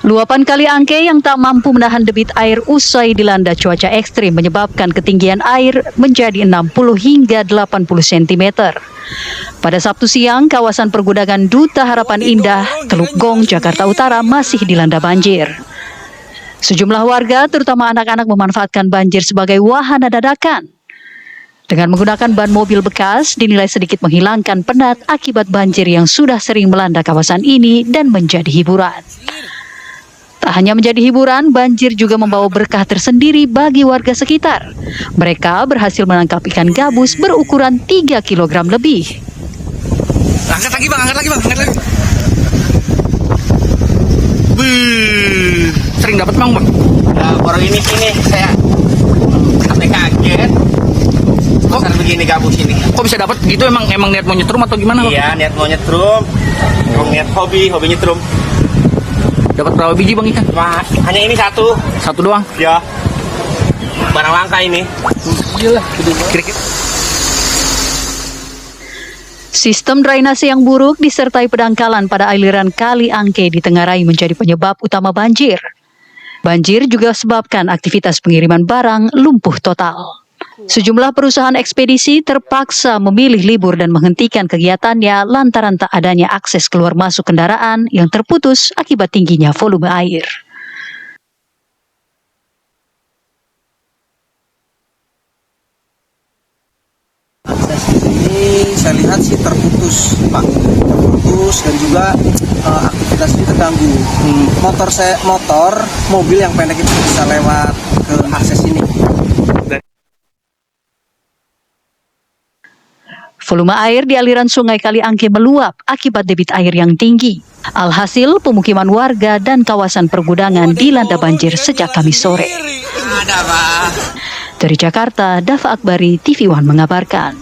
Luapan Kali Angke yang tak mampu menahan debit air usai dilanda cuaca ekstrim menyebabkan ketinggian air menjadi 60 hingga 80 cm. Pada Sabtu siang, kawasan pergudangan Duta Harapan Indah, Teluk Gong, Jakarta Utara masih dilanda banjir. Sejumlah warga, terutama anak-anak, memanfaatkan banjir sebagai wahana dadakan. Dengan menggunakan ban mobil bekas, dinilai sedikit menghilangkan penat akibat banjir yang sudah sering melanda kawasan ini dan menjadi hiburan. Tak hanya menjadi hiburan, banjir juga membawa berkah tersendiri bagi warga sekitar. Mereka berhasil menangkap ikan gabus berukuran 3 kg lebih. Angkat lagi bang, angkat lagi. Wih, sering dapat bang. Nah, baru ini sini saya sampai kaget. Kok begini gabus ini? Kok bisa dapat gitu? Emang niat mau nyetrum atau gimana? Iya, niat mau nyetrum. Niat hobi nyetrum. Dapat berapa biji bang ikan? Wah, hanya ini satu. Satu doang? Ya. Barang langka ini. Iyalah, kira-kira. Sistem drainase yang buruk disertai pendangkalan pada aliran Kali Angke ditengarai menjadi penyebab utama banjir. Banjir juga sebabkan aktivitas pengiriman barang lumpuh total. Sejumlah perusahaan ekspedisi terpaksa memilih libur dan menghentikan kegiatannya lantaran tak adanya akses keluar masuk kendaraan yang terputus akibat tingginya volume air. Akses ini saya lihat sih terputus, Pak. Dan juga aktivitasnya terganggu. Mobil yang pendek itu bisa lewat ke akses ini. Volume air di aliran sungai Kali Angke meluap akibat debit air yang tinggi. Alhasil, pemukiman warga dan kawasan pergudangan dilanda banjir sejak Kamis sore. Dari Jakarta, Dava Akbari, TV One mengabarkan.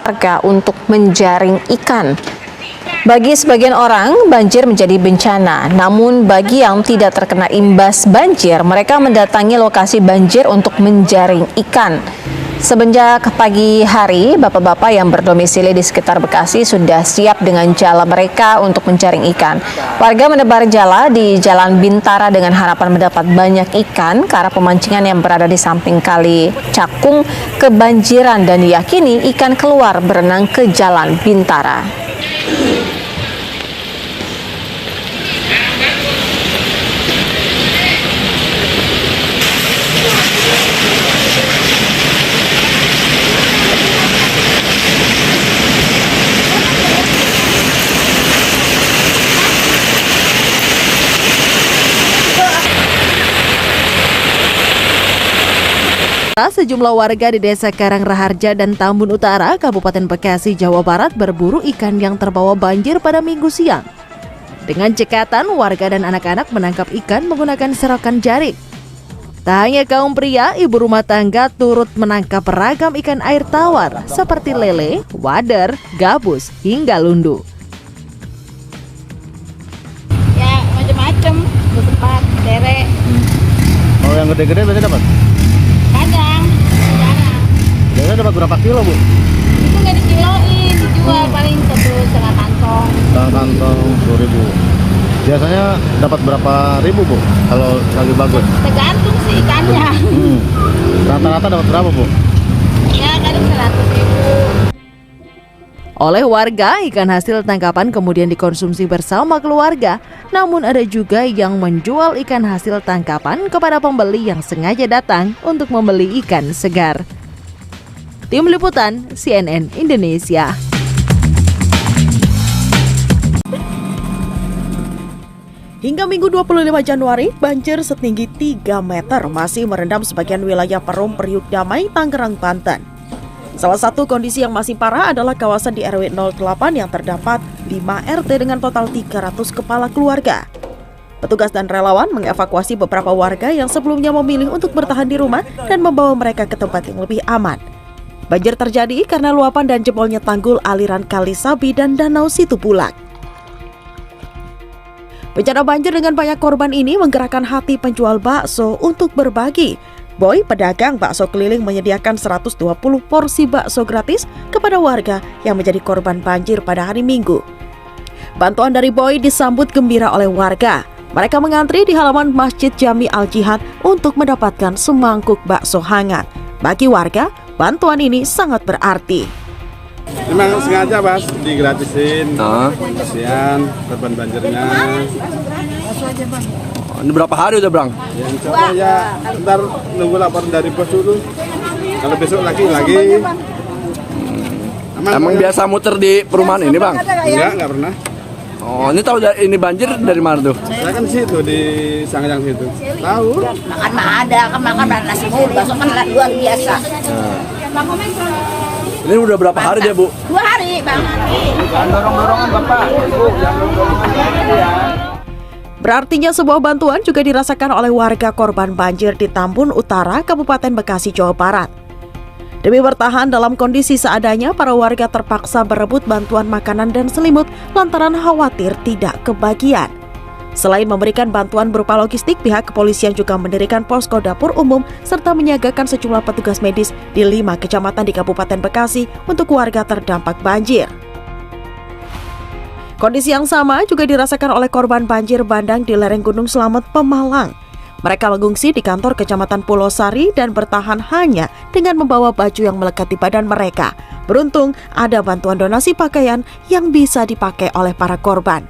Warga untuk menjaring ikan. Bagi sebagian orang, banjir menjadi bencana. Namun bagi yang tidak terkena imbas banjir, mereka mendatangi lokasi banjir untuk menjaring ikan. Semenjak pagi hari, bapak-bapak yang berdomisili di sekitar Bekasi sudah siap dengan jala mereka untuk menjaring ikan. Warga menebar jala di Jalan Bintara dengan harapan mendapat banyak ikan karena pemancingan yang berada di samping Kali Cakung kebanjiran dan diyakini ikan keluar berenang ke Jalan Bintara. Sejumlah warga di Desa Karang Raharja dan Tambun Utara, Kabupaten Bekasi, Jawa Barat berburu ikan yang terbawa banjir pada Minggu siang. Dengan cekatan, warga dan anak-anak menangkap ikan menggunakan serokan jaring. Tak hanya kaum pria, ibu rumah tangga turut menangkap beragam ikan air tawar seperti lele, wader, gabus, hingga lundu. Ya, macam-macam, bertempat, dere. Oh, yang gede-gede berarti dapat? Kadang, jarang. Biasanya dapat berapa kilo, Bu? Itu nggak dikiloin, dijual paling 1,5 kantong. Setengah kantong 10.000. Biasanya dapat berapa ribu, Bu? Kalau lagi bagus? Tergantung sih ikannya. Rata-rata dapat berapa, Bu? Ya, kadang 100.000. Oleh warga, ikan hasil tangkapan kemudian dikonsumsi bersama keluarga. Namun ada juga yang menjual ikan hasil tangkapan kepada pembeli yang sengaja datang untuk membeli ikan segar. Tim Liputan CNN Indonesia. Hingga Minggu 25 Januari, banjir setinggi 3 meter masih merendam sebagian wilayah Perum, Priuk Damai, Tangerang, Banten. Salah satu kondisi yang masih parah adalah kawasan di RW 08 yang terdapat 5 RT dengan total 300 kepala keluarga. Petugas dan relawan mengevakuasi beberapa warga yang sebelumnya memilih untuk bertahan di rumah dan membawa mereka ke tempat yang lebih aman. Banjir terjadi karena luapan dan jebolnya tanggul aliran Kali Sabi dan Danau Situbulak. Bencana banjir dengan banyak korban ini menggerakkan hati penjual bakso untuk berbagi. Boy, pedagang bakso keliling, menyediakan 120 porsi bakso gratis kepada warga yang menjadi korban banjir pada hari Minggu. Bantuan dari Boy disambut gembira oleh warga. Mereka mengantri di halaman Masjid Jami Al-Jihad untuk mendapatkan semangkuk bakso hangat. Bagi warga, bantuan ini sangat berarti. Memang sengaja Mas, digratisin. Kasihan korban banjirnya. Ini berapa hari udah Bang? Ya insya Allah ya, ntar nunggu laporan dari bos dulu. Kalau besok lagi. Emang biasa muter di perumahan ini Bang? Enggak pernah. Oh, ini tahu ini banjir dari mana tuh? Saya kan di situ, di Sangyang situ. Tahu. Makan mah ada, kan makan nasi bubur, bakso kan luar biasa. Ini udah berapa hari dia Bu? 2 hari, Bang. Dorong-dorongan Bapak. Berartinya sebuah bantuan juga dirasakan oleh warga korban banjir di Tambun Utara, Kabupaten Bekasi, Jawa Barat. Demi bertahan dalam kondisi seadanya, para warga terpaksa berebut bantuan makanan dan selimut lantaran khawatir tidak kebagian. Selain memberikan bantuan berupa logistik, pihak kepolisian juga mendirikan posko dapur umum serta menyiagakan sejumlah petugas medis di 5 kecamatan di Kabupaten Bekasi untuk warga terdampak banjir. Kondisi yang sama juga dirasakan oleh korban banjir bandang di lereng Gunung Slamet, Pemalang. Mereka mengungsi di kantor Kecamatan Pulau Sari dan bertahan hanya dengan membawa baju yang melekat di badan mereka. Beruntung ada bantuan donasi pakaian yang bisa dipakai oleh para korban.